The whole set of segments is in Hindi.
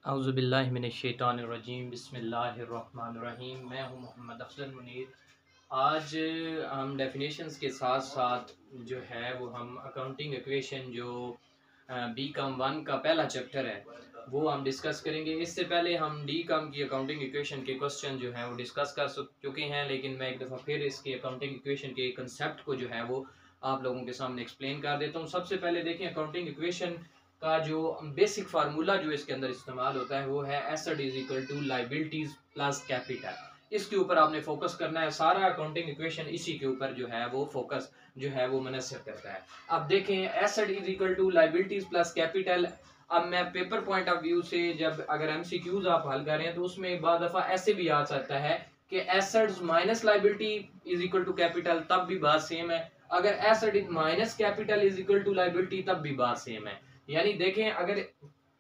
औज़ुबिल्लाहि मिनश्शैतानिर्रजीम बिस्मिल्लाहिर्रहमानिर्रहीम। मैं हूँ मोहम्मद अफजल मुनीर। आज हम डेफिनेशंस के साथ साथ जो है वो हम अकाउंटिंग इक्वेशन जो बी कॉम 1 का पहला चैप्टर है वो हम डिस्कस करेंगे। इससे पहले हम डी कॉम की अकाउंटिंग इक्वेशन के क्वेश्चन जो हैं वो डिस्कस कर चुके हैं, लेकिन मैं एक दफ़ा फिर इसके अकाउंटिंग इक्वेशन के कंसेप्ट को जो है वो आप लोगों के सामने एक्सप्लेन कर देता हूँ। सबसे पहले देखें, अकाउंटिंग इक्वेशन का जो बेसिक फार्मूला जो इसके अंदर इस्तेमाल होता है वो है asset is equal to liabilities plus capital. इसके ऊपर आपने फोकस करना है। सारा अकाउंटिंग इक्वेशन इसी के ऊपर जो है वो फोकस जो है वो मुनस्सर करता है। अब देखें, asset is equal to liabilities plus capital. अब मैं पेपर पॉइंट ऑफ व्यू से जब अगर एमसीक्यूज आप हल कर रहे हैं तो उसमें एक बार दफा ऐसे भी आ सकता है कि assets minus liability is equal to capital, तब भी बात सेम है। अगर asset minus capital is equal to liability, तब भी बात सेम है। यानी देखें, अगर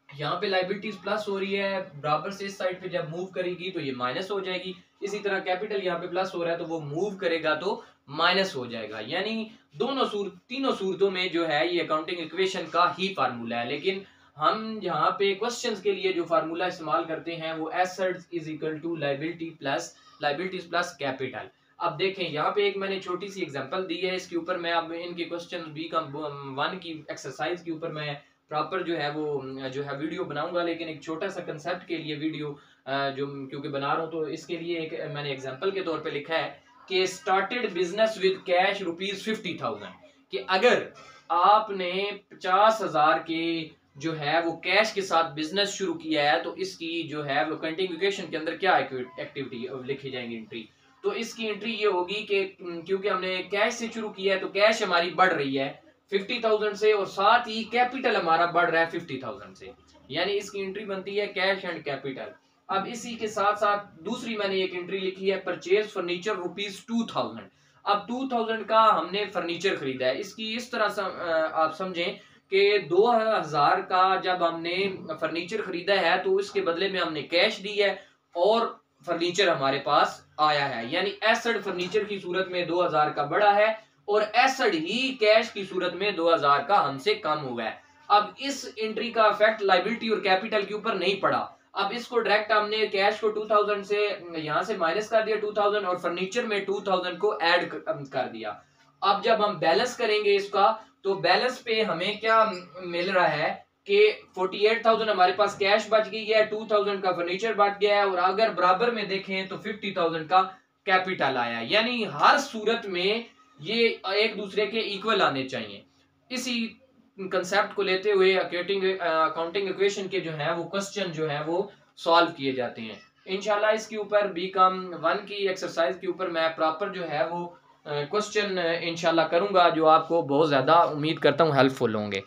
यहाँ पे लाइबिलिटीज प्लस हो रही है, बराबर से इस साइड पे जब मूव करेगी तो ये माइनस हो जाएगी। इसी तरह कैपिटल यहाँ पे प्लस हो रहा है तो वो मूव करेगा तो माइनस हो जाएगा। यानी तीनों सूरतों में जो है ये अकाउंटिंग इक्वेशन का ही फार्मूला है। लेकिन हम यहाँ पे क्वेश्चंस के लिए जो फार्मूला इस्तेमाल करते हैं वो assets is equal to liabilities plus capital. अब देखें, यहाँ पे एक मैंने छोटी सी एग्जांपल दी है, इसके ऊपर मैं अब इनके क्वेश्चन बी कॉम 1 की एक्सरसाइज के ऊपर मैं प्रॉपर जो है वीडियो बनाऊंगा। लेकिन एक छोटा सा कंसेप्ट के लिए वीडियो जो क्योंकि बना रहा हूँ तो इसके लिए एक मैंने एग्जांपल के तौर पे लिखा है कि स्टार्टेड बिजनेस विद कैश ₹50,000। कि अगर आपने 50,000 के जो है वो कैश के साथ बिजनेस शुरू किया है तो इसकी जो है वो अकाउंटिंग इक्वेशन के अंदर क्या एक्टिविटी लिखी जाएंगी, एंट्री। तो इसकी एंट्री ये होगी कि क्योंकि हमने कैश से शुरू किया है तो कैश हमारी बढ़ रही है 50,000 से, और साथ ही कैपिटल हमारा बढ़ रहा है 50,000 से। यानी इसकी एंट्री बनती है कैश एंड कैपिटल। अब इसी के साथ साथ दूसरी मैंने एक एंट्री लिखी है परचेज फर्नीचर ₹2,000। अब 2,000 का हमने फर्नीचर खरीदा है। इसकी इस तरह आप समझें कि 2,000 का जब हमने फर्नीचर खरीदा है तो इसके बदले में हमने कैश दी है और फर्नीचर हमारे पास आया है। यानी एसेट फर्नीचर की सूरत में 2,000 का बढ़ा है और एसेट ही कैश की सूरत में 2,000 का हमसे कम हुआ है। अब इस एंट्री का इफेक्ट लायबिलिटी और कैपिटल के ऊपर नहीं पड़ा। अब इसको डायरेक्ट हमने कैश को 2,000 से यहां से माइनस कर दिया 2,000, और फर्नीचर में 2,000 को ऐड कर दिया। अब जब हम बैलेंस करेंगे इसका तो बैलेंस पे हमें क्या मिल रहा है कि 48,000 हमारे पास कैश बच गई है, 2,000 का फर्नीचर बच गया है, और अगर बराबर में देखें तो 50,000 का कैपिटल आया। यानी हर सूरत में ये एक दूसरे के इक्वल आने चाहिए। इसी कंसेप्ट को लेते हुए अकाउंटिंग इक्वेशन के जो है वो क्वेश्चन जो है वो सॉल्व किए जाते हैं। इंशाल्लाह इसके ऊपर बीकॉम 1 की एक्सरसाइज के ऊपर मैं प्रॉपर जो है वो क्वेश्चन इंशाल्लाह करूंगा, जो आपको बहुत ज़्यादा उम्मीद करता हूँ हेल्पफुल होंगे।